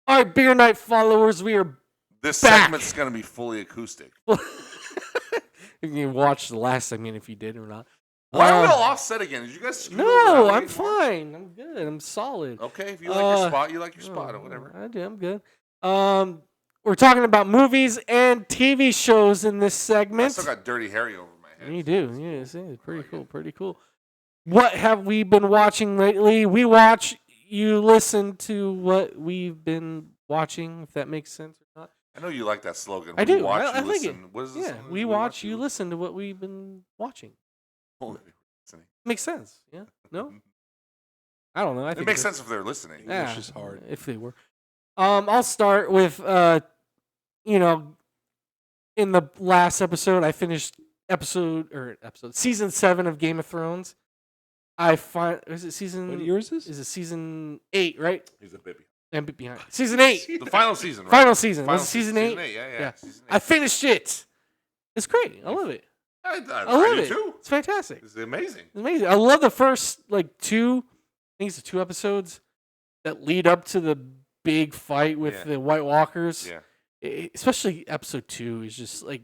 All right, Beer Night followers, we are This back. segment's going to be fully acoustic. You can watch the last segment if you did or not. Why are we all offset again? Did you guys scoot over No, that I'm way? fine. I'm good. I'm solid. Okay, if you like your spot, you like your spot or whatever. I do. I'm good. We're talking about movies and TV shows in this segment. I still got Dirty Harry over my head. You do. Yeah, see, it's pretty cool. Pretty cool. What have we been watching lately? We watch. You listen to what we've been watching. If that makes sense or not. I know you like that slogan. I do. Watch, I you like listen. it. What is this? Yeah, we watch. You listen to what we've been watching. Makes sense. Yeah. No. I don't know. I think it makes sense if they're listening. Yeah, It's just hard. if they were. I'll start with in the last episode I finished season 7 of Game of Thrones. Is it season? What year is this? Is it season 8? Right? He's a baby. I'm behind. Season 8. The final season. Right? Final season. Final Was it season 8? Yeah. Season 8. I finished it. It's great. I love it. I love do it. too. It's fantastic. It's amazing. It's amazing. I love the first two. I think it's the 2 episodes that lead up to the big fight with the White Walkers. Yeah. Especially episode 2 is just like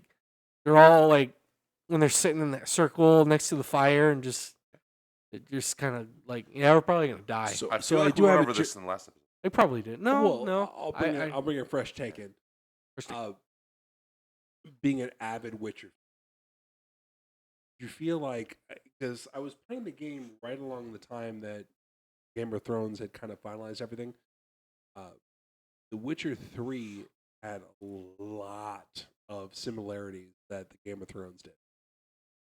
they're all like when they're sitting in that circle next to the fire and just kind of like we're probably gonna die. I feel like we went over this in the last episode. They probably did. No, I'll bring a fresh take in. Being an avid Witcher, you feel like because I was playing the game right along the time that Game of Thrones had kind of finalized everything. The Witcher 3 had a lot of similarities that the Game of Thrones did,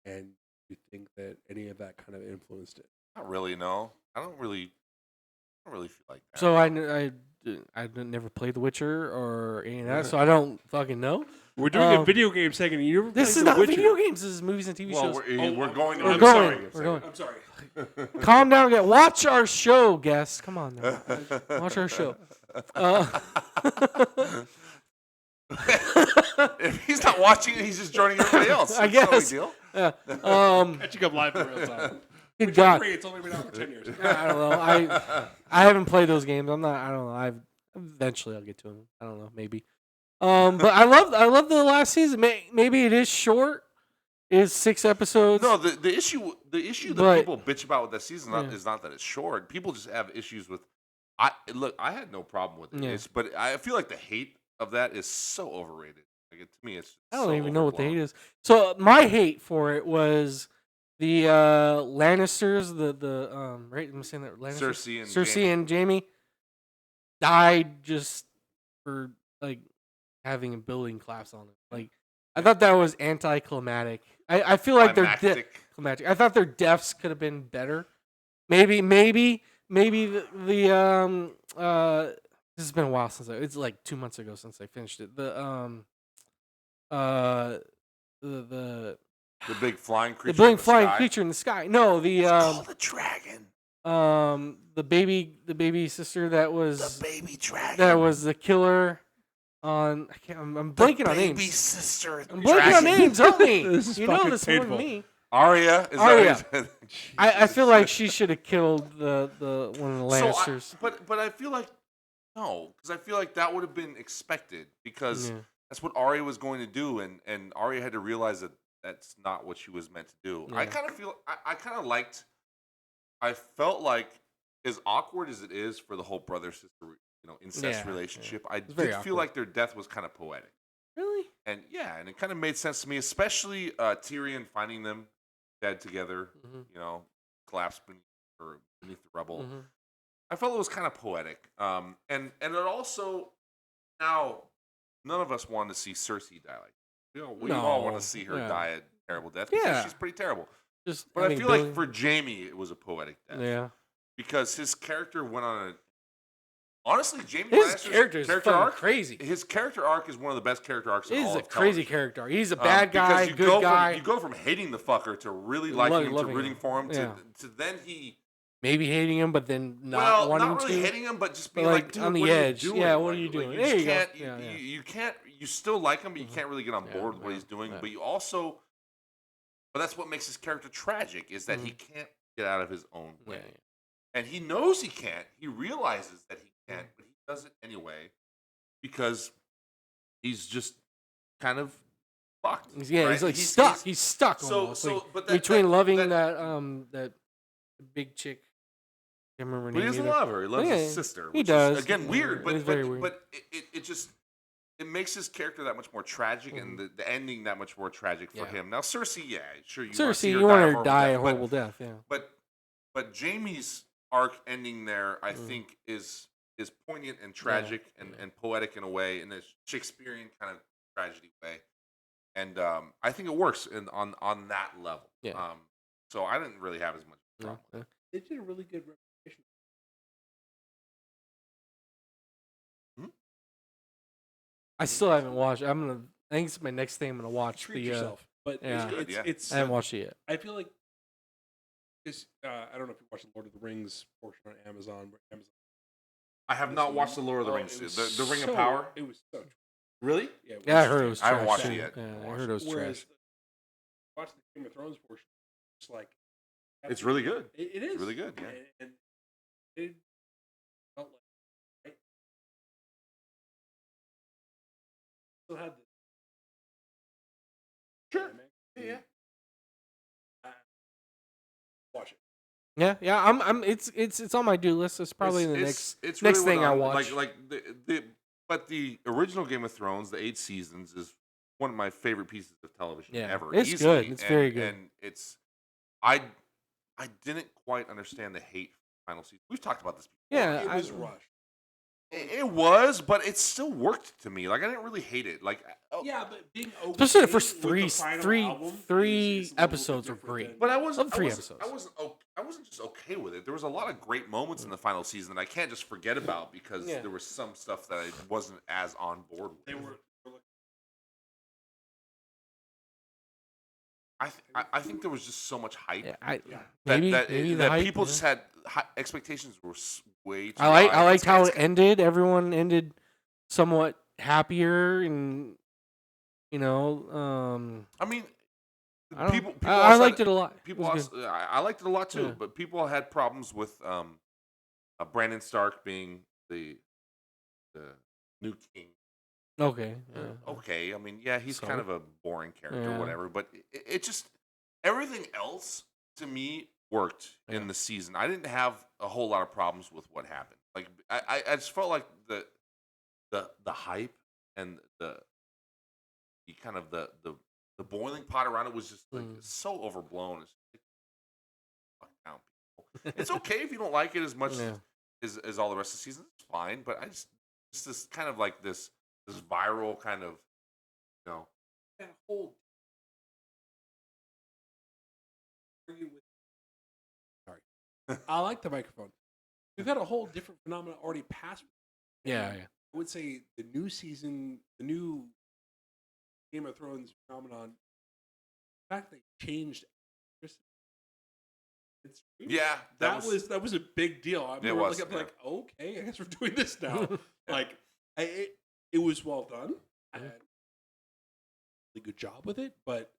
and you think that any of that kind of influenced it? Not really. No, I don't really feel like that. So I never played The Witcher or any of that, so I don't fucking know. We're doing a video game segment. You never this is not video games. This is movies and TV shows. We're going. We're going. I'm sorry. Calm down. Watch our show, guests. Come on now. Watch our show. If he's not watching it, he's just joining everybody else. I guess. No big deal. Yeah. Catching up live in real time. Good God. It's only been out for 10 years. I don't know. I haven't played those games. I don't know. Eventually I'll get to them. I don't know. Maybe. But I love the last season. Maybe it is short. It's 6 episodes. No, the issue that people bitch about with that season is not that it's short. People just have issues with. I had no problem with it, but I feel like the hate of that is so overrated. Like to me, it's. I don't even know what the hate is. So my hate for it was the Lannisters, the right? Am I saying that? Lannisters? Cersei and Jaime died just for like having a building collapse on it. Like I thought that was anticlimactic. I feel like climactic. I thought their deaths could have been better. Maybe the this has been a while since it's like 2 months ago since I finished it. The big flying creature. The big flying creature in the sky. No, it's called the dragon. The baby sister that was the baby dragon. That was the killer. I'm blanking on names. Baby sister. I'm blanking on names. Help me. This you know this more painful. than me. Arya. I feel like she should have killed the one of the Lannisters. But I feel like no, because I feel like that would have been expected because that's what Arya was going to do, and Arya had to realize that that's not what she was meant to do. Yeah. I felt like as awkward as it is for the whole brother sister incest relationship, I did feel like their death was kind of poetic. Really? And it kind of made sense to me, especially Tyrion finding them dead together, collapsed beneath the rubble. Mm-hmm. I felt it was kind of poetic. And it also, now, none of us want to see Cersei die like we all want to see her die a terrible death because she's pretty terrible. But I feel like for Jaime, it was a poetic death. Yeah. Because his character went on honestly, Jaime Lannister's character arc, crazy. His character arc is one of the best character arcs in all of television. He's a crazy character arc. He's a bad guy, good guy. You go from hating the fucker to really liking him to rooting for him to then he maybe hating him, but then not wanting to. Not really hating him, but just being like, dude, on the edge. Yeah, what are you doing? There you go. You still like him, but you can't really get on board with what he's doing. But you also, but that's what makes his character tragic is that he can't get out of his own way, and he knows he can't. He realizes that he can't, but he does it anyway. because he's just kind of fucked. Yeah, right? he's like stuck. He's stuck almost. But between loving that big chick. I can't remember her But he name doesn't either. love her. He loves his sister. He Which does. Is, again, weird. But very weird. But it just it makes his character that much more tragic, and the ending that much more tragic for him. Now, Cersei, sure, you want her to die a horrible death, yeah. But Jaime's arc ending there, I think, is poignant and tragic and poetic in a way, in a Shakespearean kind of tragedy way, and I think it works on that level. Yeah. So I didn't really have as much problem. Yeah. They did a really good representation. I still haven't watched. I think it's my next thing I'm gonna watch. Treat yourself, but it's I haven't watched it yet. I feel like this. I don't know if you watched the Lord of the Rings portion on Amazon. I have not watched the Lord of the Rings. The Ring of Power. It was so really. Yeah, I heard it was. I haven't trash, watched it yet. Yeah, I heard it was trash. Watching the Game of Thrones portion, it's like it's really good. It is it's really good. Yeah, and it felt like still had the sure. Yeah. Watch it. Yeah. I'm. It's on my do list. It's probably the next really thing I watch. But the original Game of Thrones, the 8 seasons, is one of my favorite pieces of television ever. It's easily. good. It's very good. And it's I didn't quite understand the hate for the final season. We've talked about this before. Yeah, it was rushed. It was, but it still worked to me. Like, I didn't really hate it. Like, but being okay, especially the first three is episodes were great. But I wasn't. episodes. I wasn't just okay with it. There was a lot of great moments in the final season that I can't just forget about because there was some stuff that I wasn't as on board with. They were. I think there was just so much hype. Maybe that the hype, people just had expectations were way too I high. liked how it ended. Everyone ended somewhat happier, and I mean, people I liked it a lot. I liked it a lot too. But people had problems with Brandon Stark being the new king. Okay. Okay. I mean, he's kind of a boring character, or whatever. But it just everything else to me worked in the season. I didn't have a whole lot of problems with what happened. Like I just felt like the hype and the kind of the boiling pot around it was just like so overblown. It's like, fuck down, people. It's okay if you don't like it as much as all the rest of the season. It's fine. But I just this kind of like this viral kind of, that whole. Sorry, I like the microphone. We've had a whole different phenomenon already past. Yeah. I would say the new season, the new Game of Thrones phenomenon. In fact, they changed. That was a big deal. I remember like, okay, I guess we're doing this now. Like, it was well done. I had a really good job with it, but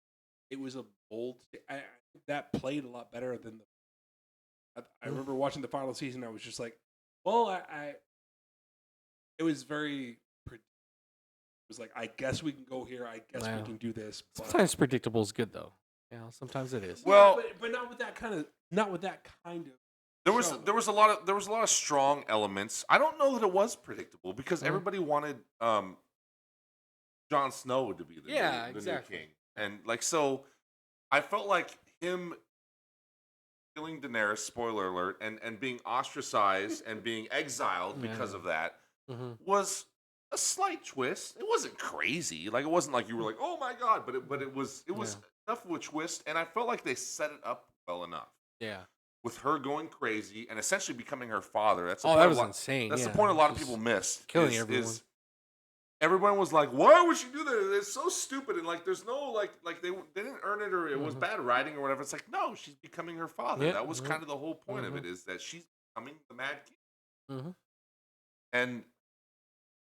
it was a bold. That played a lot better than I remember watching the final season. I was just like, well, it was very. It was like, I guess we can go here. I guess we can do this. But. Sometimes predictable is good, though. Sometimes it is. Well, but not with that kind of. Not with that kind of. There was a lot of strong elements. I don't know that it was predictable because everybody wanted Jon Snow to be the new king, and so I felt like him killing Daenerys. Spoiler alert! And being ostracized and being exiled because of that was a slight twist. It wasn't crazy. Like, it wasn't like you were like, oh my god, but it was enough of a twist, and I felt like they set it up well enough. Yeah. With her going crazy and essentially becoming her father. That was insane. That's the point a lot of people missed. Killing everyone. Everyone was like, why would she do that? It's so stupid. And like, there's no like they didn't earn it, or it was bad writing or whatever. It's like, no, she's becoming her father. Yep. That was kind of the whole point of it, is that she's becoming the Mad King. And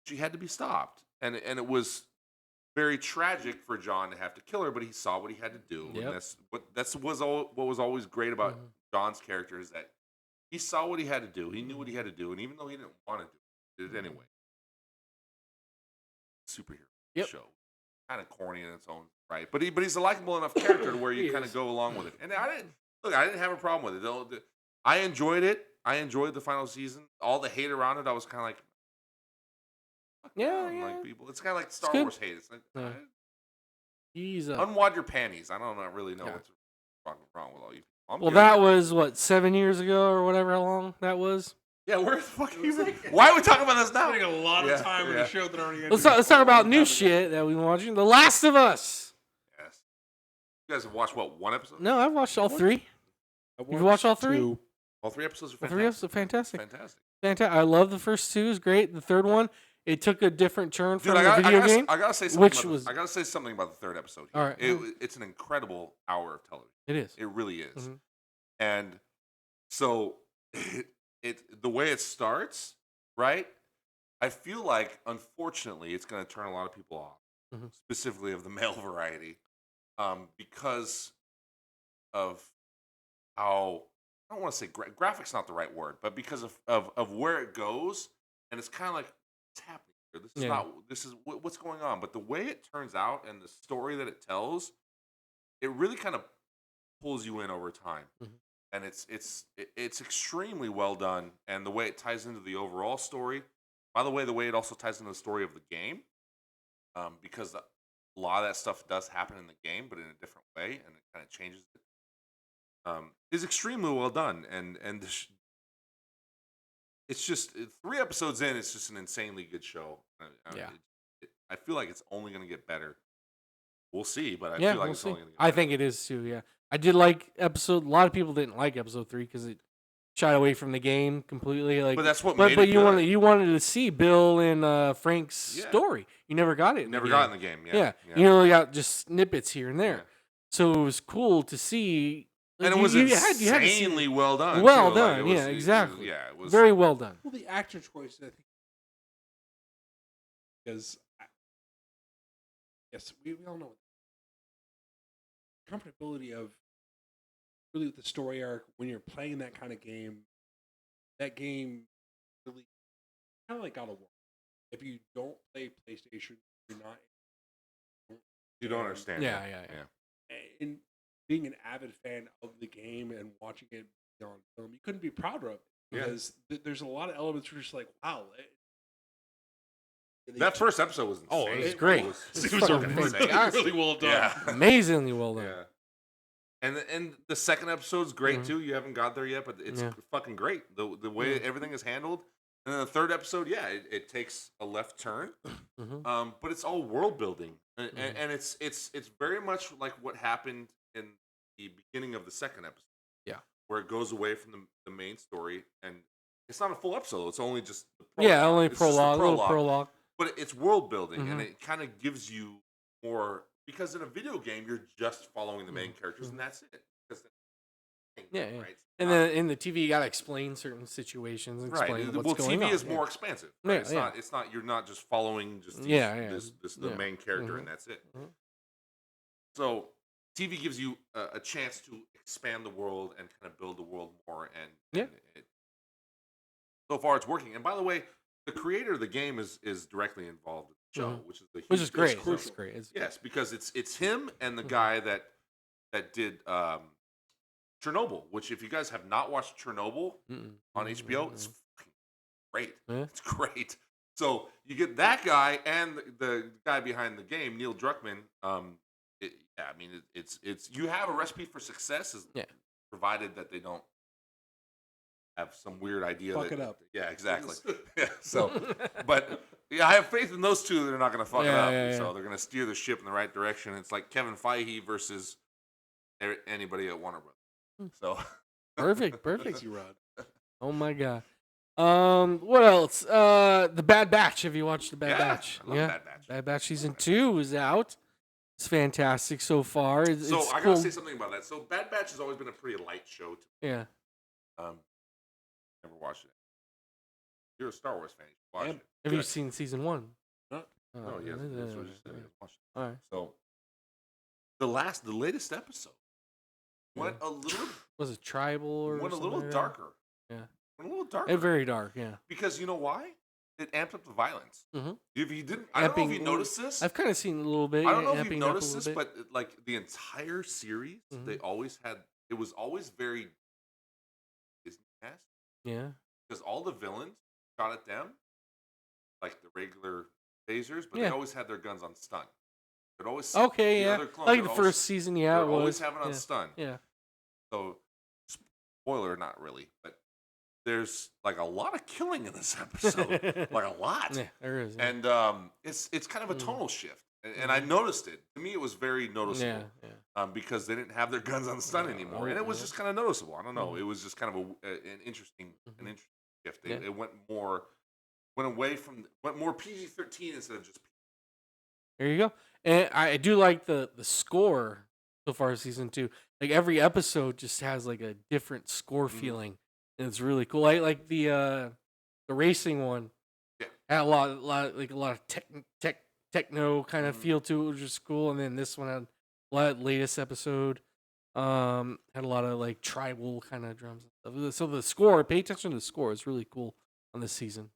she had to be stopped. And it was very tragic for Jon to have to kill her, but he saw what he had to do. Yep. And what was always great about Jon's character, is that he saw what he had to do. He knew what he had to do, and even though he didn't want to do it, he did it anyway. superhero show. Kind of corny in its own right, but he's a likable enough character to where you kind of go along with it. And I didn't have a problem with it. I enjoyed it. I enjoyed the final season. All the hate around it, I was kind of like, like people. It's kind of like Star Wars hate. It's like, unwad your panties. I don't really know what's wrong with all you. That was what 7 years ago or whatever. How long that was? Yeah, where the fuck are you? Why are we talking about this now? We're spending a lot of time with the show that already ended. Let's talk about new shit that we've been watching. The Last of Us. Yes. You guys have watched one episode? No, I've watched all three. You've watched all three? All 3 episodes are fantastic. All 3 episodes are fantastic. I love the first 2. It's great. The third one, it took a different turn from the video game. I gotta say something about the 3rd episode. Here. All right. It's an incredible hour of television. It is. It really is. Mm-hmm. And so the way it starts, right? I feel like, unfortunately, it's going to turn a lot of people off, specifically of the male variety, because of how, I don't want to say graphic's not the right word, but because of where it goes, and it's kind of like, what's happening here? This is what's going on. But the way it turns out and the story that it tells, it really kind of pulls you in over time. Mm-hmm. And it's extremely well done, and the way it ties into the overall story. By the way it also ties into the story of the game, because a lot of that stuff does happen in the game, but in a different way, and it kind of changes it. Is extremely well done, and it's just 3 episodes in. It's just an insanely good show. I feel like it's only going to get better. We'll see, but I feel like it's only going to get better. I think it is too. Yeah. I did like episode. A lot of people didn't like episode 3 because it shied away from the game completely. Like, but that's what made it good. You wanted to see Bill and Frank's story. You never got it. Never got in the game. Yeah. You only got just snippets here and there. Yeah. So it was cool to see. And it was insanely well done. Well done. Like exactly. It was very well done. Well, the actor choice, I think, because we all know comfortability of really the story arc when you're playing that kind of game. That game really kind of like God of War. If you don't play PlayStation, you don't understand. Yeah. And being an avid fan of the game and watching it on film, you couldn't be prouder of it because there's a lot of elements where you're just like, wow. That first episode was insane. Oh, it was great. It was really well done. Yeah. Amazingly well done. Yeah. And the second episode's great too. You haven't got there yet, but it's fucking great. The way everything is handled. And then the third episode, it takes a left turn. But it's all world building. And it's very much like what happened in the beginning of the second episode. Yeah. Where it goes away from the main story, and it's not a full episode. It's only just the prologue. Yeah, only prologue, a little prologue. But it's world building, and it kind of gives you more, because in a video game you're just following the main characters, and that's it. Right? And then in the TV you gotta explain certain situations, explain what's going on. TV is more expansive. Right? It's not. You're not just following just the main character, and that's it. So TV gives you a chance to expand the world and kind of build the world more, and so far it's working. And by the way, the creator of the game is directly involved in the show, which is great. It's great. Yes, because it's him and the guy that did Chernobyl. Which, if you guys have not watched Chernobyl on HBO, it's fucking great. Yeah. It's great. So you get that guy and the guy behind the game, Neil Druckmann. It's you have a recipe for success, provided that they don't have some weird idea. Fuck it up. Yeah, exactly. So, but I have faith in those two that they're not going to fuck it up. So they're going to steer the ship in the right direction. It's like Kevin Feige versus anybody at Warner Bros. So perfect. Oh my god. What else? The Bad Batch. Have you watched the Bad Batch? I love Bad Batch. Bad Batch season 2 is out. It's fantastic so far. I gotta say something about that. So Bad Batch has always been a pretty light show to me. Yeah. Never watched it. You're a Star Wars fan. You should watch it. Have you seen season 1? No. Yes. That's what you said. All right. So the latest episode went a little. Was it tribal or went a little darker? Yeah. Went a little darker. And very dark. Yeah. Because you know why? it amped up the violence. Mm-hmm. If you didn't, I don't know if you noticed this. I've kind of seen a little bit. I don't know if you've noticed this, but like the entire series, they always had. It was always very Disney-esque. Yeah. Because all the villains shot at them like the regular tasers, but they always had their guns on stun. It always other clones, like the first season, it was always having on stun. Yeah. So, spoiler, not really, but there's like a lot of killing in this episode, like a lot. Yeah, there is. Yeah. And it's kind of a tonal shift, and I noticed it. To me, it was very noticeable. Because they didn't have their guns on stun anymore, and it was just kind of noticeable. I don't know. It was just kind of an interesting shift. It went more PG-13 instead of just. There you go. And I do like the score so far season 2. Like every episode just has like a different score feeling, and it's really cool. I like the racing one. Yeah, had a lot of techno kind of feel to it, which is cool. And then this one had a lot of latest episode. Had a lot of like tribal kind of drums and stuff. So the score, pay attention to the score. It's really cool on this season.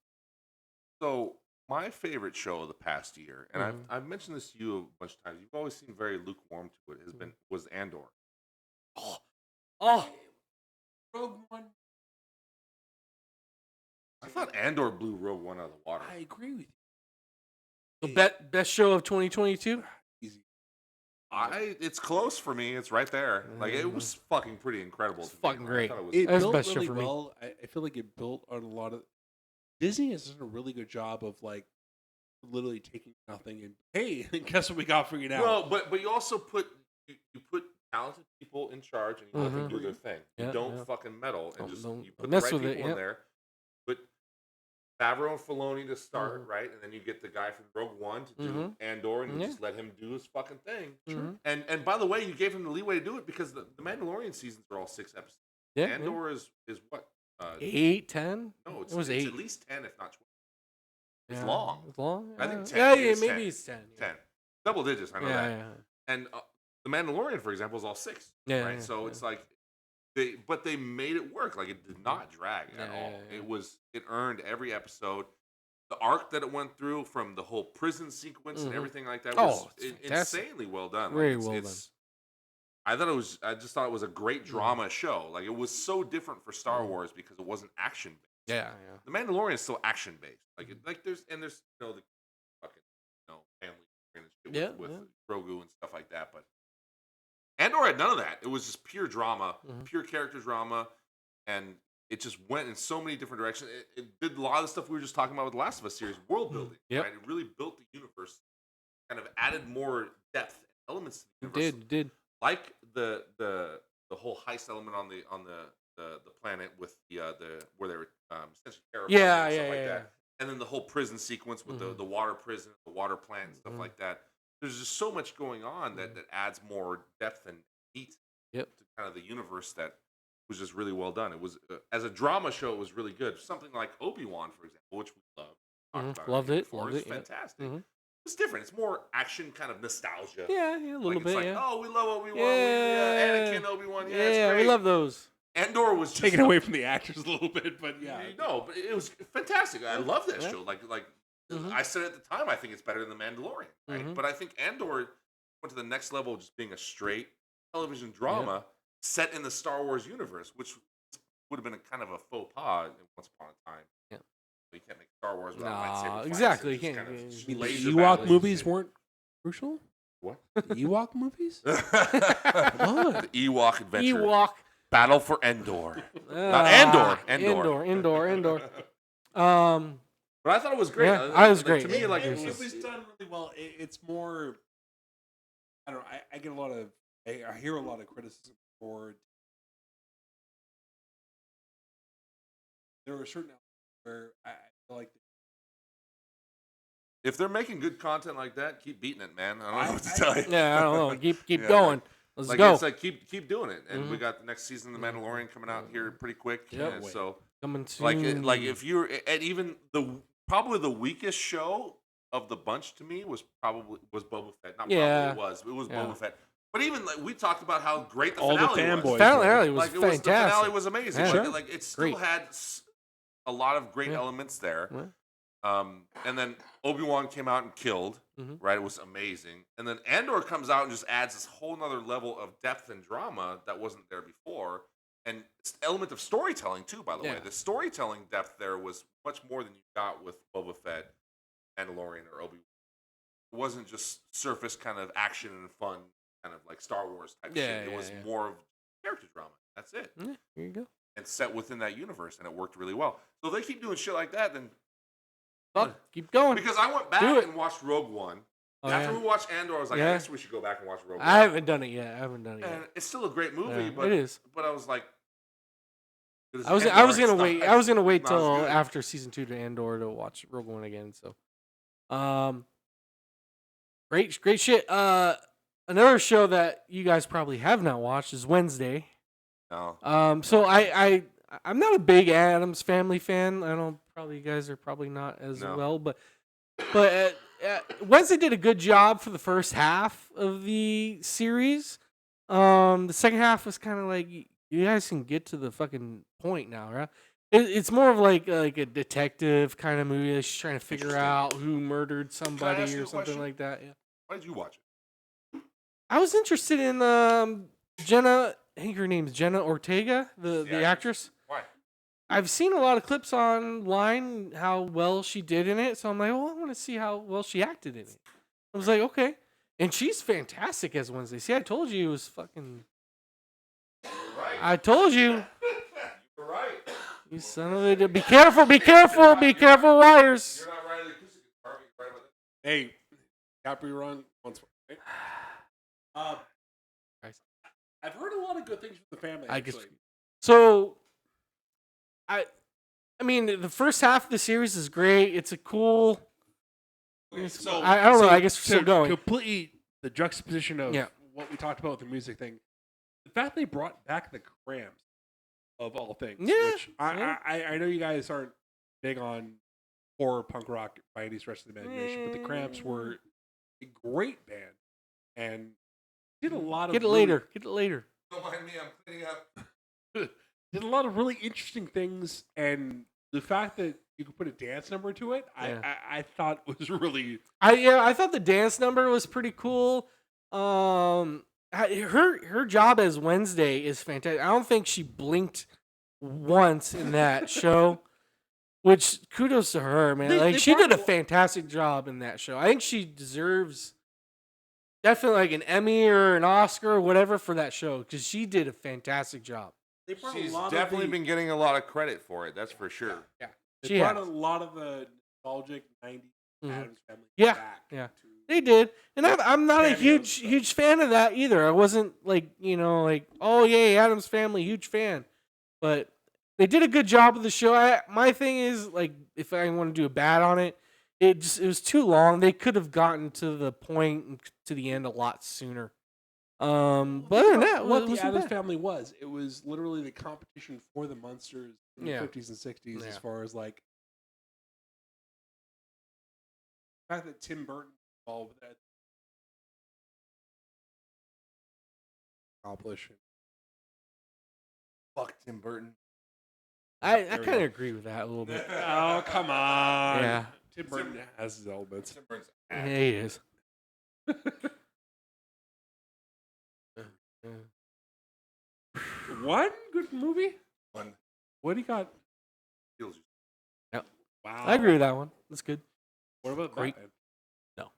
So my favorite show of the past year, and I've mentioned this to you a bunch of times. You've always seemed very lukewarm to it. Was Andor. Oh, Rogue One. I thought Andor blew Rogue One out of the water. I agree with The you. best show of 2022. Easy. It's close for me. It's right there. Like it was fucking pretty incredible. It's fucking great. It That's built the best really show for me. well. I feel like it built on a lot of. Disney has done a really good job of like literally taking nothing and hey, guess what we got for you now? Well, but you also put talented people in charge and you let them do their thing. You don't fucking meddle and you put the right people in there. Put Favreau and Filoni to start, right? And then you get the guy from Rogue One to do Andor and you just let him do his fucking thing. Sure. And by the way, you gave him the leeway to do it because the Mandalorian seasons are all 6 episodes. Yeah, Andor is what? 8, 10? No, it was 8. It's at least 10, if not 12. It's long. It's long? I think 10. Yeah, maybe 10. It's 10. 10. Double digits, I know that. Yeah. And the Mandalorian, for example, is all 6. Yeah. Right? So it's like, they made it work. Like, it did not drag at all. It earned every episode. The arc that it went through from the whole prison sequence and everything like that was insanely well done. Very well done. I just thought it was a great drama show. Like, it was so different for Star Wars because it wasn't action based. Yeah. The Mandalorian is still action based. Like there's the fucking family with Grogu and stuff like that. But Andor had none of that. It was just pure drama, pure character drama, and it just went in so many different directions. It did a lot of the stuff we were just talking about with the Last of Us series, world building. Right? It really built the universe, kind of added more depth and elements to the universe. It did. Like the whole heist element on the planet with the where they were essentially terrifying and stuff like that, and then the whole prison sequence with the water prison, the water plant, and stuff like that. There's just so much going on that adds more depth and heat to kind of the universe that was just really well done. It was as a drama show, it was really good. Something like Obi-Wan, for example, which we love. Loved it. It's fantastic. It's different. It's more action, kind of nostalgia. Yeah, a little bit. Like, oh, we love Obi-Wan. Anakin, Obi-Wan. Yeah, it's great. We love those. Andor was just taken away from the actors a little bit, but no, but it was fantastic. I love that show. Like I said at the time, I think it's better than The Mandalorian, right? But I think Andor went to the next level of just being a straight television drama set in the Star Wars universe, which would have been a kind of a faux pas once upon a time. Yeah. You can't make Star Wars without lightsaber. Exactly. You can't. The Ewok movies weren't crucial? What? The Ewok movies? Come on. The Ewok adventure. Ewok. Battle for Endor. Not Andor. Endor. But I thought it was great. Yeah, I was great. To me, like it was done really well. It's more. I don't know. I get a lot of. I hear a lot of criticism for. There are certain elements where I feel like. If they're making good content like that, keep beating it, man. I don't know what to tell you. Yeah, I don't know. Keep going. Let's go. It's like keep doing it, and we got the next season of The Mandalorian coming out here pretty quick. Yep. So coming soon. Like if you're at even probably the weakest show of the bunch to me was Boba Fett. Not probably it was Boba Fett. But even like we talked about how great the finale was. The finale was fantastic. The finale was amazing. Yeah. Like it still had a lot of great elements there. And then Obi-Wan came out and killed. Right, it was amazing. And then Andor comes out and just adds this whole nother level of depth and drama that wasn't there before. And it's an element of storytelling too, by the way. The storytelling depth there was much more than you got with Boba Fett, Mandalorian, or Obi-Wan. It wasn't just surface kind of action and fun, kind of like Star Wars type shit. It was more of character drama. That's it. Yeah, here you go. And set within that universe, and it worked really well. So if they keep doing shit like that, then keep going. Because I went back and watched Rogue One. After we watched Andor, I was like, I guess we should go back and watch Rogue One. I haven't done it yet. And it's still a great movie, but it is. But I was like, I was gonna wait. I was gonna wait till after season 2 to Andor to watch Rogue One again. So, great shit. Another show that you guys probably have not watched is Wednesday. No. So I'm not a big Addams Family fan. I know probably you guys are probably not as well, but Wednesday did a good job for the first half of the series. The second half was kind of like, you guys can get to the fucking point now, right? It's more of like a detective kind of movie. She's trying to figure out who murdered somebody or something like that. Yeah. Why did you watch it? I was interested in Jenna. I think her name's Jenna Ortega, the actress. Why? I've seen a lot of clips online how well she did in it, so I'm like, oh, I want to see how well she acted in it. I was like, okay, and she's fantastic as Wednesday. See, I told you it was fucking. Right. I told you. You're right. You son of a. Be careful! Be careful! Be careful, wires. You're not right in the acoustic department. You're right about that. Hey, got to be wrong once. Right? I've heard a lot of good things from the family. Actually. I mean, the first half of the series is great. It's a cool. I don't know. I guess we're still going. Completely the juxtaposition of what we talked about with the music thing. The fact they brought back the Cramps, of all things. Yeah. Which I know you guys aren't big on horror punk rock by any stretch of the imagination, but the Cramps were a great band and did a lot of. Get it later. Don't mind me. I'm cleaning up. Did a lot of really interesting things, and the fact that you could put a dance number to it, I thought was really. I thought the dance number was pretty cool. Her job as Wednesday is fantastic. I don't think she blinked once in that show, which kudos to her, man. She did a fantastic job in that show. I think she deserves definitely like an Emmy or an Oscar or whatever for that show because she did a fantastic job. She's definitely been getting a lot of credit for it. That's for sure. Yeah, they brought a lot of the nostalgic '90s Addams Family back. Yeah. They did, and I'm not a huge fan of that either. I wasn't like oh yeah, Addams Family, huge fan, but they did a good job of the show. My thing is like if I want to do a bad on it, it was too long. They could have gotten to the point to the end a lot sooner. But other than that, what the Addams Family was, it was literally the competition for the Munsters in the 50s and 60s as far as like the fact that Tim Burton involved with that accomplishment. Fuck Tim Burton. I kind of agree with that a little bit. Oh, come on. Yeah. Tim Burton has his elements. Tim Burton's yeah, he is. One good movie? One. What do you got? Yep. Wow. I agree with that one. That's good. What about Batman? No.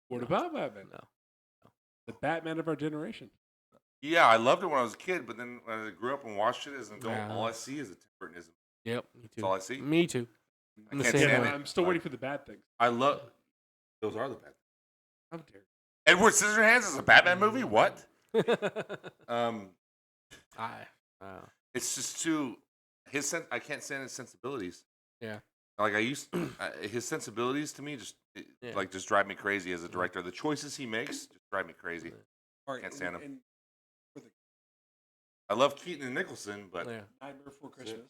What about Batman? No. The Batman of our generation. Yeah, I loved it when I was a kid, but then when I grew up and watched it, all I see is a Tim Burtonism. Yep, me too. That's all I see. Me too. I can't stand it. I'm still waiting for the bad things. I love. Those are the bad things. How dare you. Edward Scissorhands is a Batman movie? What? It's just too I can't stand his sensibilities. Yeah. Like his sensibilities to me just drive me crazy as a director. The choices he makes just drive me crazy. Right, can't stand him. I love Keaton and Nicholson, but Nightmare Before Christmas.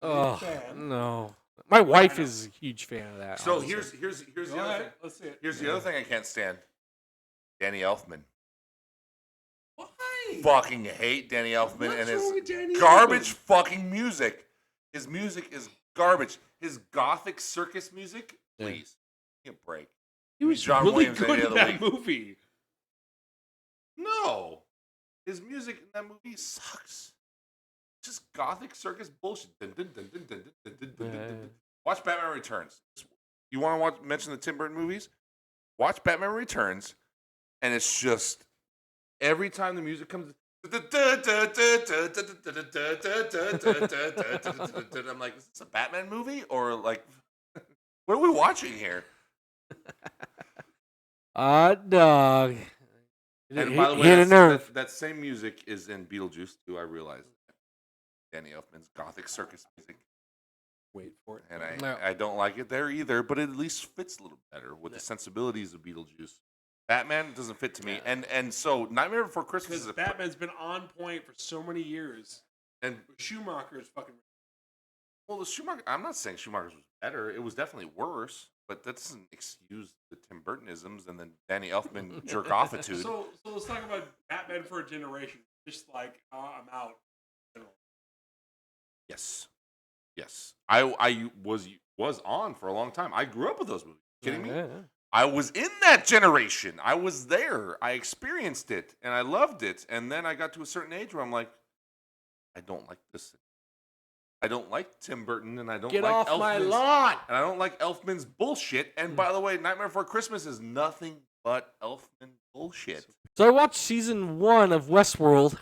Oh no. My wife is a huge fan of that. So honestly. here's the other thing. Let's see it. Here's the other thing I can't stand. Danny Elfman. Why? Fucking hate Danny Elfman and his Danny garbage Elfman? fucking music. His music is garbage. His gothic circus music, please, give me a break. He was John really Williams good in that movie. No, his music in that movie sucks. Just gothic circus bullshit. Watch Batman Returns. You want to mention the Tim Burton movies? Watch Batman Returns, and it's just every time the music comes, I'm like, is this a Batman movie or like, what are we watching here? Dog. And by the way, that same music is in Beetlejuice too. I realize that. Danny Elfman's gothic circus music. Wait for it. And I don't like it there either, but it at least fits a little better with the sensibilities of Beetlejuice. Batman doesn't fit to me, and so Nightmare Before Christmas is Batman's been on point for so many years, and Schumacher is fucking. Well, the Schumacher. I'm not saying Schumacher's was better. It was definitely worse, but that doesn't excuse the Tim Burtonisms and then Danny Elfman jerk offitude. So let's talk about Batman for a generation. Just like I'm out. Yes. I was on for a long time. I grew up with those movies. Kidding me? I was in that generation. I was there. I experienced it, and I loved it. And then I got to a certain age where I'm like, I don't like this. I don't like Tim Burton, and I don't Get like off Elfman's, my lawn. And I don't like Elfman's bullshit. And by the way, Nightmare Before Christmas is nothing but Elfman bullshit. So I watched season 1 of Westworld.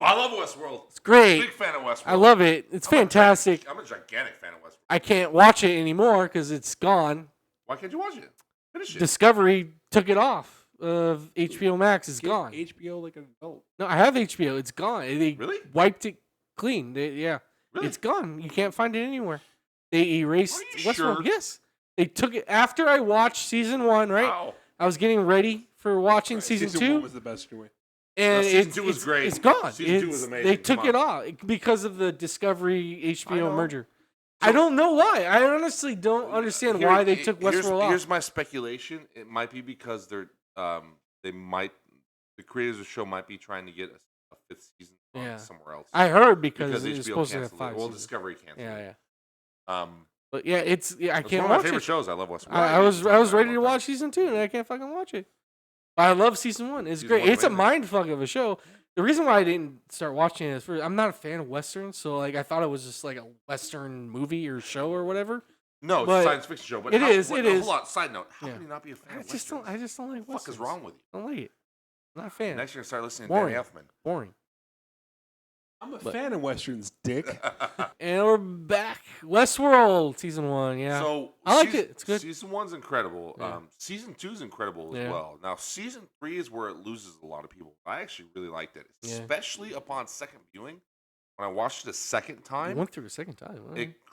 I love Westworld. It's great. Big fan of Westworld. I love it. It's fantastic. I'm a gigantic fan of Westworld. I can't watch it anymore because it's gone. Why can't you watch it? Finish it. Discovery took it off of HBO Max. It's gone. HBO like an adult. No, I have HBO. It's gone. They really wiped it clean. Really? It's gone. You can't find it anywhere. They erased Westworld. Sure? Yes. They took it after I watched season 1, right? Wow. I was getting ready for watching season 2. Season 1 was the best anyway. And season 2 was great. It's gone. Season 2 was amazing. They took it off because of the Discovery HBO merger. I don't know why. I honestly don't understand why they took Westworld off. Here's my speculation. It might be because the creators of the show might be trying to get a 5th season somewhere else. I heard because it's HBO supposed to have 5 Well, seasons. Discovery canceled. Yeah. But yeah, I can't one of watch my favorite it. shows. I love Westworld. I was ready to watch season 2 and I can't fucking watch it. But I love season 1. It's great. It's a mind fuck of a show. The reason why I didn't start watching it is I'm not a fan of westerns, so like I thought it was just like a western movie or show or whatever. No, it's a science fiction show. But it is. Hold on. Side note: how can you not be a fan of westerns? I just don't like westerns. What the fuck is wrong with you? I don't like it. I'm not a fan. Next, you're gonna start listening Boring. to Danny Elfman. Boring. I'm a fan of westerns, dick. And we're back. Westworld season 1. Yeah. So I like it. It's good. Season 1's incredible. Yeah. Season 2's incredible as well. Now season 3 is where it loses a lot of people. I actually really liked it, especially upon second viewing. When I watched it a second time, you went through a second time.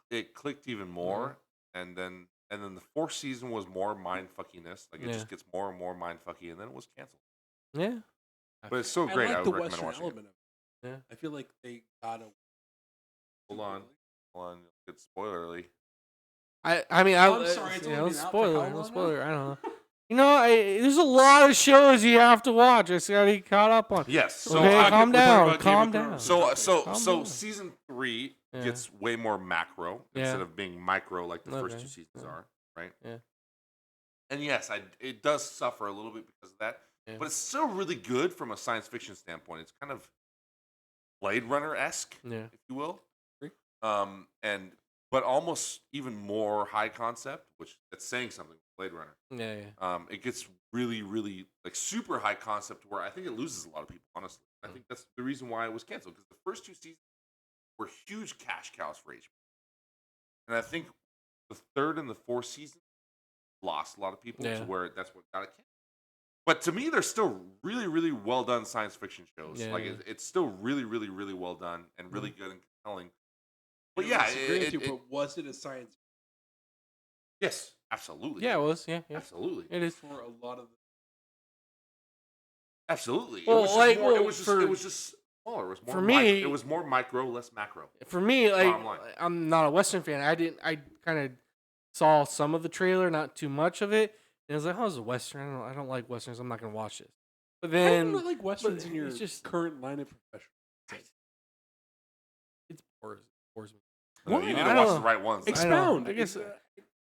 It clicked even more, and then the 4th season was more mind fuckiness. Like it just gets more and more mind fucky, and then it was canceled. Yeah. But it's so great. I would recommend Western watching element it. Yeah. I feel like they gotta. Hold on. It's spoilerly. I mean, I'm sorry. no spoiler. I don't know. You know, there's a lot of shows you have to watch. I just gotta get caught up on. Yes. So okay, calm down. So season 3 gets way more macro instead of being micro like the first 2 seasons are, right? Yeah. And yes, it does suffer a little bit because of that, but it's still really good from a science fiction standpoint. It's kind of Blade Runner-esque, if you will. But almost even more high concept, which that's saying something. Blade Runner. Yeah. It gets really, really like super high concept where I think it loses a lot of people. Honestly, I think that's the reason why it was canceled because the first 2 seasons were huge cash cows for HBO, and I think the 3rd and the 4th season lost a lot of people to where that's what got it canceled. But to me, they're still really, really well done science fiction shows. It's still really, really, really well done and really good and compelling. But but was it a science? Yes, absolutely. Yeah, it was. Yeah. Absolutely. It is for a lot of. Absolutely. Well, it was just smaller. It was more for me. It was more micro, less macro. For me, like I'm not a Western fan. I kind of saw some of the trailer, not too much of it. And I was like, "Oh, it's a Western. I don't like Westerns. I'm not gonna watch this." But then I don't like Westerns in your current line of profession. It bores me. No, you need to watch the right ones. Expound. I guess.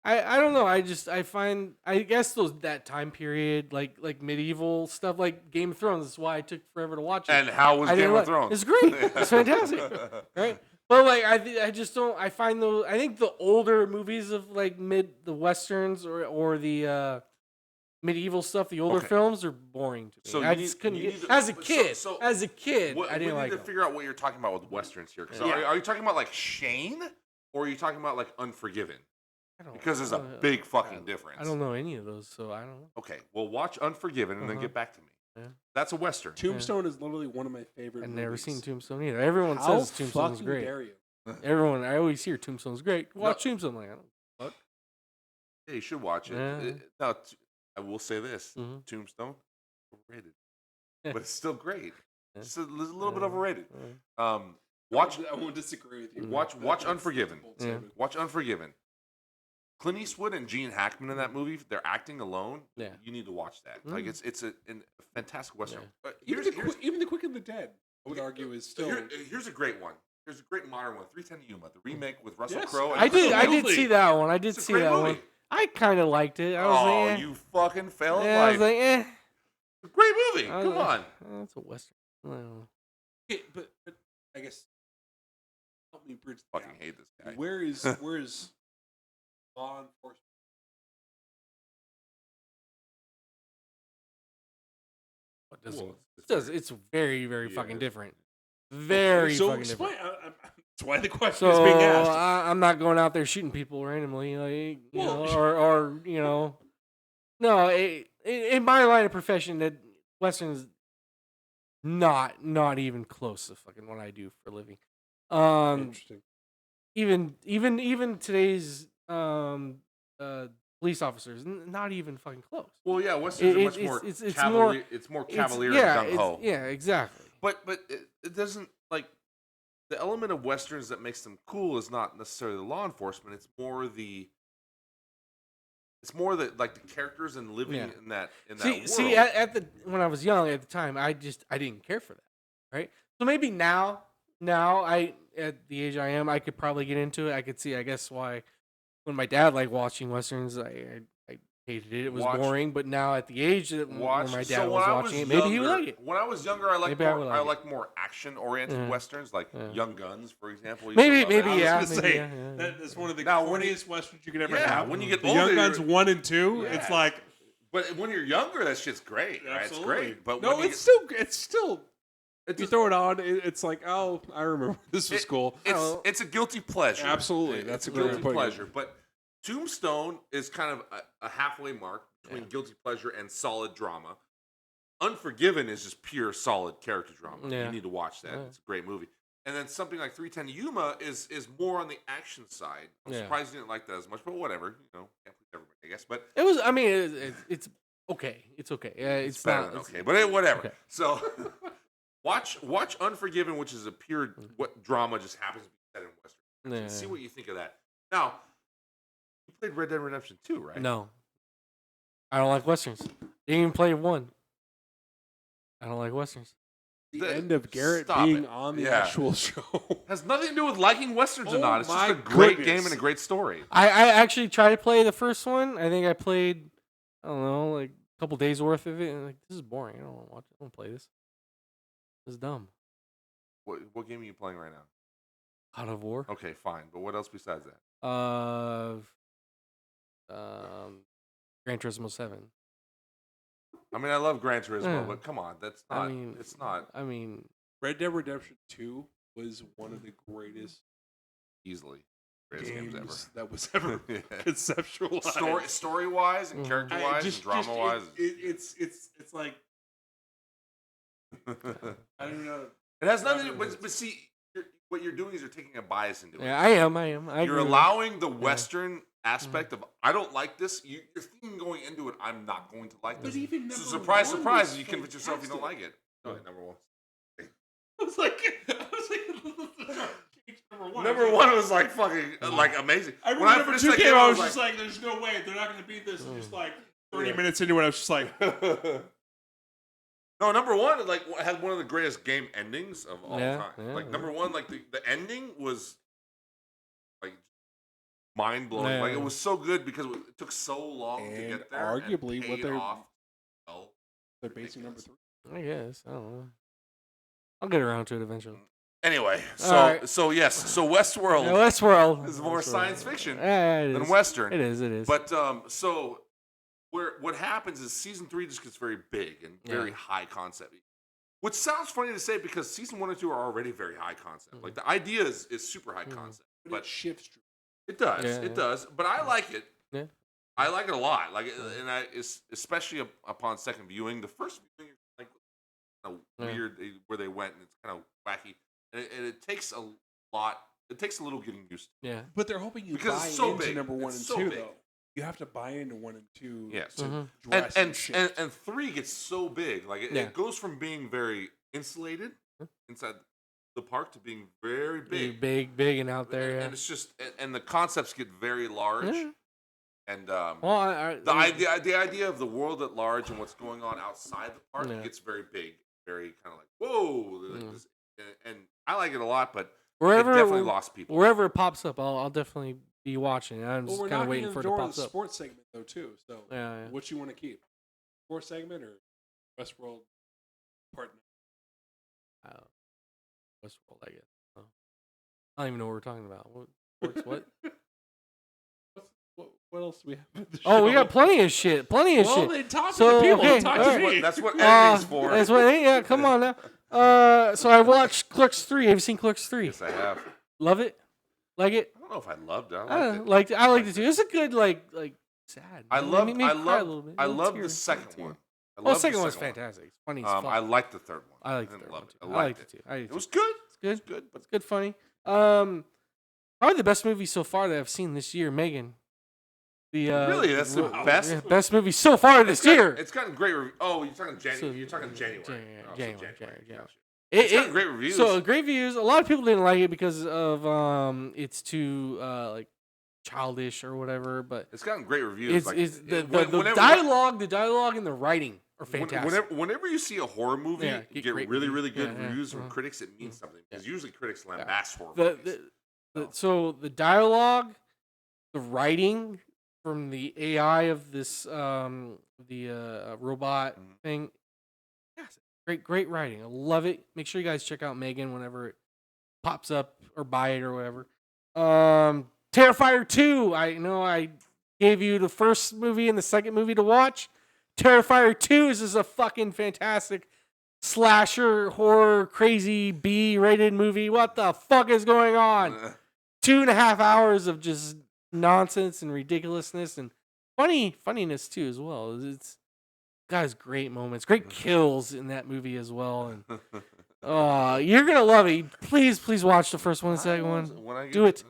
I don't know. I guess that time period, like medieval stuff, like Game of Thrones. That's why it took forever to watch it. And how was Game of Thrones? It's great. It's fantastic, right? But like I just don't. I find those. I think the older movies of like the westerns or the medieval stuff, the older films are boring to me. So I just couldn't get as a kid. As a kid, I didn't like. We need to figure out what you're talking about with westerns here. So are you talking about like Shane, or are you talking about like Unforgiven? Because there's a big fucking difference. I don't know any of those, so I don't know. Okay, well, watch Unforgiven and then get back to me. Yeah. That's a western. Tombstone is literally one of my favorite. I've never seen Tombstone either. Everyone says Tombstone's great. Dare you? Everyone, I always hear Tombstone's great. Watch Tombstone. Like, I don't. Fuck. Yeah, you should watch it. Now, I will say this: Tombstone, overrated, but it's still great. It's a little bit overrated. Watch. I won't disagree with you. Watch Unforgiven. Watch Unforgiven. Clint Eastwood and Gene Hackman in that movie, they're acting alone. Yeah, you need to watch that. Like it's a fantastic western. Yeah. Even the Quick and the Dead, I would argue, is still. Here's a great one. Here's a great modern one. 310 Yuma, the remake with Russell Crowe. I did see that one. I did see that one. I kind of liked it. I was like, you fucking fell in life. I was like, It's a great movie. Come on. It's a western. I don't know. Okay, but I guess help me bridge. Fucking hate this guy. Where is law enforcement? It's very, very fucking different. Very fucking different. That's why the question is being asked. I'm not going out there shooting people randomly, like, or no. In my line of profession, that western is not even close to fucking what I do for a living. Interesting. Even today's police officers, not even fucking close. Well, yeah, westerns are much more cavalier. It's more cavalier and gung ho. Yeah, exactly. But it doesn't, like, the element of westerns that makes them cool is not necessarily the law enforcement. It's more the like the characters and living in that world. See, when I was young at the time, I didn't care for that. Right. So maybe now I, at the age I am, I could probably get into it. I could see, I guess, why when my dad liked watching westerns, I hated it. It was boring. But now at the age that when my dad was watching it, maybe he would like it. When I was younger, I liked more action-oriented westerns, like Young Guns, for example. Maybe that's one of the corniest westerns you could ever have. When you get older, Young Guns 1 and 2, it's like. But when you're younger, that shit's great. Right? It's great. But it's still. You throw it on, it's like, oh, I remember this was cool. It's a guilty pleasure. Absolutely, that's a guilty pleasure. But Tombstone is kind of a halfway mark between guilty pleasure and solid drama. Unforgiven is just pure solid character drama. You need to watch that. It's a great movie. And then something like 310 Yuma is more on the action side. I'm surprised you didn't like that as much, but whatever. Can't please everybody, I guess. But it was. I mean, it's okay. It's okay. It's better than okay, but whatever. Okay. So watch Unforgiven, which is a pure drama, just happens to be set in Western. See what you think of that. Now, you played Red Dead Redemption 2, right? No. I don't like westerns. Didn't even play 1. I don't like westerns. The end of Garrett being on the actual show has nothing to do with liking westerns or not. It's just a great game and a great story. I actually tried to play the first one. I think I played, I don't know, like a couple days worth of it. And like, this is boring. I don't want to watch it. I don't play this. This is dumb. What game are you playing right now? God of War. Okay, fine. But what else besides that? Gran Turismo 7. I mean, I love Gran Turismo, but come on, that's not. It's not. I mean, Red Dead Redemption 2 was one of the greatest, easily greatest games ever that was ever conceptualized. Story wise and character wise and drama wise. It's like I don't even know. It has nothing. But see, what you're doing is you're taking a bias into it. Yeah, I am. You're allowing the Western aspect of I don't like this. You're thinking going into it, I'm not going to like this. So surprise, you convince yourself you don't like it. Okay, number one. I was like number one was like fucking like amazing. I remember number 2 came out, I was just like, there's no way they're not going to beat this. And just like 30 minutes into it, I was just like. No, number one like had one of the greatest game endings of all time. Like number one, like the ending was like mind blowing. Yeah. Like it was so good because it took so long to get there. Arguably, and what paid they're off. Well, they're basing number 3. I guess. I don't know. I'll get around to it eventually. Anyway, right. so Westworld. Yeah, Westworld is more science fiction than Western. It is. But so what happens is season 3 just gets very big and very high concept. Which sounds funny to say because season 1 and 2 are already very high concept. Like the idea is super high concept, but it shifts. It does. It does. But I like it. Yeah. I like it a lot. Like, and especially upon second viewing, the first viewing is like kind of weird where they went, and it's kind of wacky, and it takes a lot. It takes a little getting used to. Yeah. But they're hoping you because buy it's so into big. number 1 it's and so 2, big. though. You have to buy into 1 and 2. Yes. To and 3 gets so big. Like it goes from being very insulated inside the park to being very big, big and out there. And it's just, and the concepts get very large. Yeah. And the idea of the world at large and what's going on outside the park gets very big, very kind of like whoa. And I like it a lot, but it definitely lost people. Wherever it pops up, I'll definitely be watching. I'm just kind of waiting for it to pop up. Sports segment though too. So yeah. What you want to keep? Sports segment or Westworld part? Westworld, I guess. I don't even know what we're talking about. Sports what? What else do we have? Oh, we got plenty of shit. Well, then talk to the people. Okay, Talk all to right. me. That's what editing's for. That's what. Yeah, come on now. So I watched Clerks 3. Have you seen Clerks 3? Yes, I have. Love it. Like it. I don't know if I loved it. I liked it too. It's a good like sad. I love the second one. The second one's fantastic. It's funny as fuck. I liked the third one. I liked the third one too. I liked it too. It was good. It's good. But it's good, funny. Probably the best movie so far that I've seen this year, Megan. Really, that's the best. Best movie so far this year. It's gotten great reviews. Oh, you're talking January. You're talking January. January. It's got great reviews. So great reviews. A lot of people didn't like it because of it's too like childish or whatever. But it's gotten great reviews. The dialogue and the writing are fantastic. Whenever you see a horror movie get really good reviews from critics, it means something. Because usually critics lambast horror movies. So the dialogue, the writing from the AI of this robot thing. Yes, great writing. I love it. Make sure you guys check out Megan whenever it pops up or buy it or whatever. Terrifier 2. I know I gave you the first movie and the second movie to watch. Terrifier 2 is just a fucking fantastic slasher horror crazy B-rated movie. What the fuck is going on? 2.5 hours of just nonsense and ridiculousness and funniness too as well. It's guys, great moments, great kills in that movie as well. And you're gonna love it. Please watch the first one, the second one. Do it.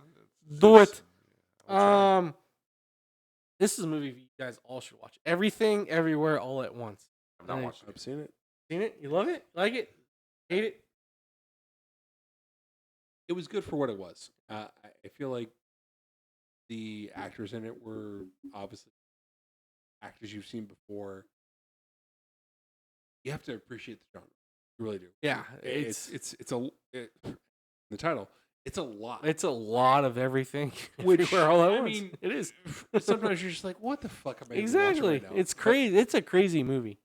This is a movie you guys all should watch. Everything, Everywhere, All at Once. I've not watched it. I've seen it. Seen it? You love it? Like it? Hate it? It was good for what it was. I feel like the actors in it were obviously actors you've seen before. You have to appreciate the genre. You really do. Yeah, it's the title. It's a lot. It's a lot of everything. Which all at I once. mean, it is. Sometimes you're just like, what the fuck am I exactly? Watching right now? It's crazy. It's a crazy movie.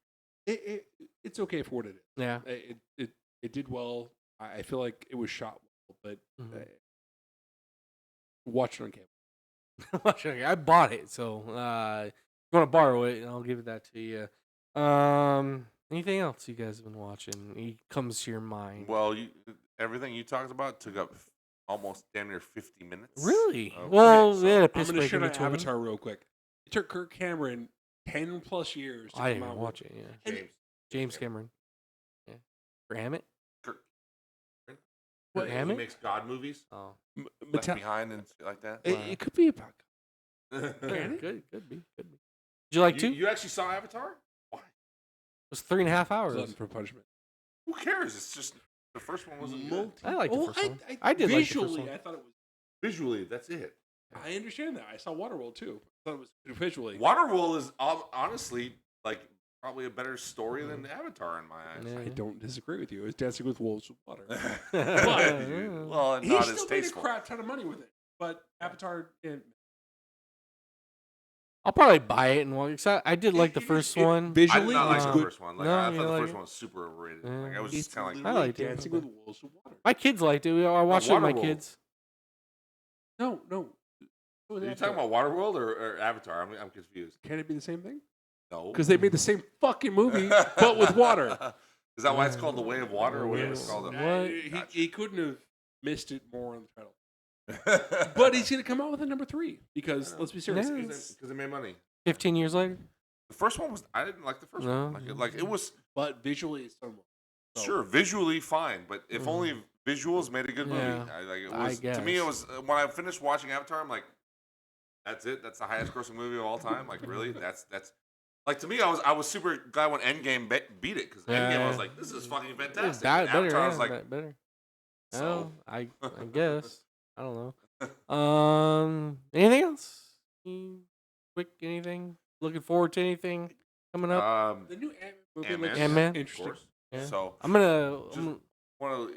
It's okay for what it is. Yeah. It did well. I feel like it was shot well, but watch it on camera. I bought it, so if you want to borrow it, I'll give that to you. Anything else you guys have been watching? It comes to your mind? Well, everything you talked about took up almost damn near 50 minutes. Really? Well, they had a I'm piss going to break show in between. Avatar real quick. It took Kirk Cameron 10 plus years to I come didn't out watch it. Yeah, James Cameron. Yeah, for Hammett. What? Hammett? He makes God movies. Oh, Left Behind and shit like that. It could be about. Could be. Did you like two? You actually saw Avatar? Why? It was 3.5 hours. Glutton for punishment. Who cares? It's just the first one wasn't good. I like the first one. I did visually, like the first one. I thought it was. Visually, that's it. I understand that. I saw Waterworld too. I thought it was good visually. Waterworld is honestly like probably a better story than Avatar in my eyes. Yeah. I don't disagree with you. It was Dancing with Wolves with Water. Well, and He not still as made a tasteful. crap ton of money with it. but Avatar. I'll probably buy it and watch. I did like the first one. I Visually, did not like it's the good. first one. Like, No, I you thought the like first it? one was super overrated. Yeah. Like, I was It's just kind of like, I liked it. Dancing with Wolves of Water. My kids liked it. I watched it with my Waterworld. kids. No. are you talking about Waterworld or Avatar? I'm confused. Can it be the same thing? No. Because they made the same fucking movie, but with water. Is that why it's called The Way of Water or whatever it's called? What? He couldn't have missed it more on the title. But he's going to come out with a number 3 because let's be serious. Yeah. Because it made money. 15 years later. The first one was I didn't like the first No. one. Like it was But visually, it's somewhat. So, sure visually fine, but if only visuals made a good movie. Yeah. To me it was when I finished watching Avatar, I'm like, that's it. That's the highest grossing movie of all time. Like really, that's like to me. I was super glad when Endgame beat it because Endgame I was like, this is fucking fantastic. And Avatar I was like, better. so I guess. I don't know. Anything else? Quick anything? Looking forward to anything coming up? The new movie Ant-Man. looks Ant-Man? interesting. Of course. Yeah. So I'm gonna. want to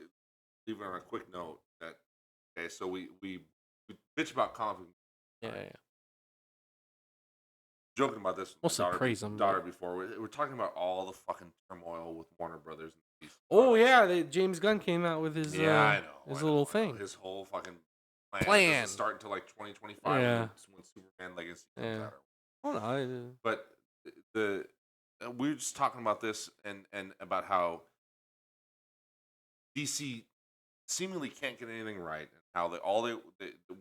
leave it on a quick note that okay, so we bitch about comic book. Yeah. Joking about this with Mostly my praise 'em, daughter before. We're talking about all the fucking turmoil with Warner Brothers. And DC Oh products. yeah, James Gunn came out with his I know his little I know. thing. His whole fucking Plan. doesn't start until like 2025 Yeah. when Superman Legacy comes Yeah. out. Oh no, But we were just talking about this and about how DC seemingly can't get anything right, and how they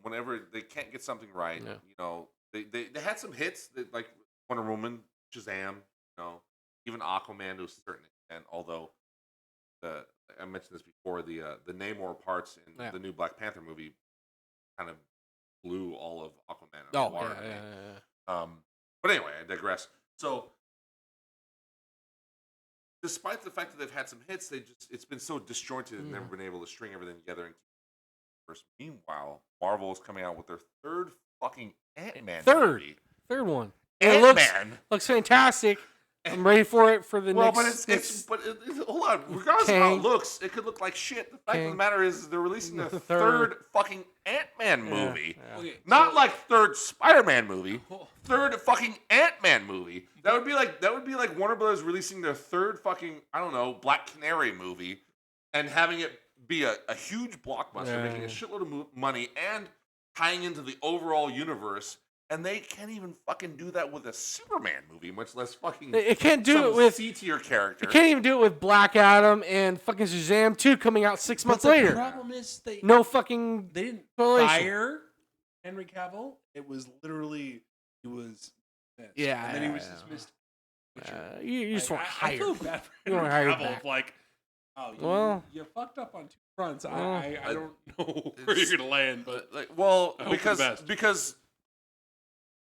whenever they can't get something right, Yeah. you know, they had some hits that like Wonder Woman, Shazam, you know, even Aquaman to a certain extent. Although I mentioned this before, the Namor parts in the new Black Panther movie kind of blew all of Aquaman out of the water. Yeah. But anyway, I digress. So, despite the fact that they've had some hits, it's been so disjointed and never been able to string everything together. Meanwhile, Marvel is coming out with their third fucking Ant-Man movie. Third one. It looks fantastic. I'm ready for it for the next. Well, but hold on. Regardless of how it looks, it could look like shit. The fact of the matter is, they're releasing their third fucking Ant-Man movie. Okay, Not like third Spider-Man movie. Third fucking Ant-Man movie. That would be like Warner Brothers releasing their third fucking, I don't know, Black Canary movie and having it be a huge blockbuster, making a shitload of money and tying into the overall universe. And they can't even fucking do that with a Superman movie, much less fucking. It can't do it with C-tier character. It can't even do it with Black Adam and fucking Shazam 2 coming out 6 months later. The problem is they didn't fire Henry Cavill. It was literally dismissed. Yeah, and then he was dismissed. You just want to hire. I feel bad for You Henry want to hire Cavill. back. Like, you fucked up on 2 fronts. I don't know where you're gonna land, but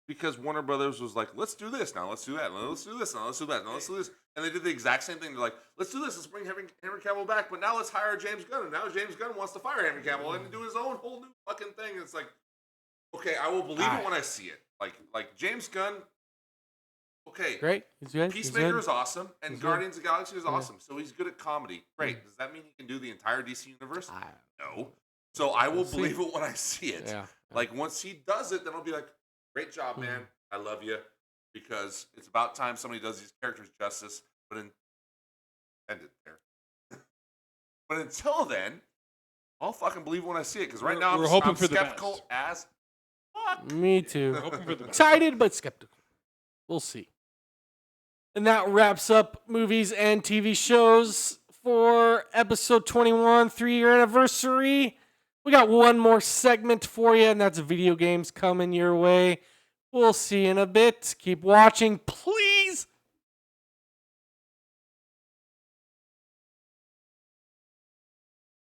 because Warner Brothers was like, let's do this now, let's do that, let's do this now, let's do that, now let's do this, and they did the exact same thing. They're like, let's do this, let's bring Henry Cavill back, but now let's hire James Gunn, and now James Gunn wants to fire Henry Cavill and do his own whole new fucking thing. And it's like, okay, I will believe it when I see it. Like James Gunn, okay, great, he's good. Peacemaker is awesome, and Guardians of the Galaxy is awesome, so he's good at comedy. Great. Does that mean he can do the entire DC universe? No. So I will believe it when I see it. Yeah. Like once he does it, then I'll be like, great job, man. I love you, because it's about time somebody does these characters justice. But end it there. But until then, I'll fucking believe when I see it. Because right now I'm skeptical as fuck. Me too. We're hoping for the best. Excited but skeptical. We'll see. And that wraps up movies and TV shows for episode 21, 3-year anniversary. We got one more segment for you, and that's video games coming your way. We'll see you in a bit. Keep watching, please.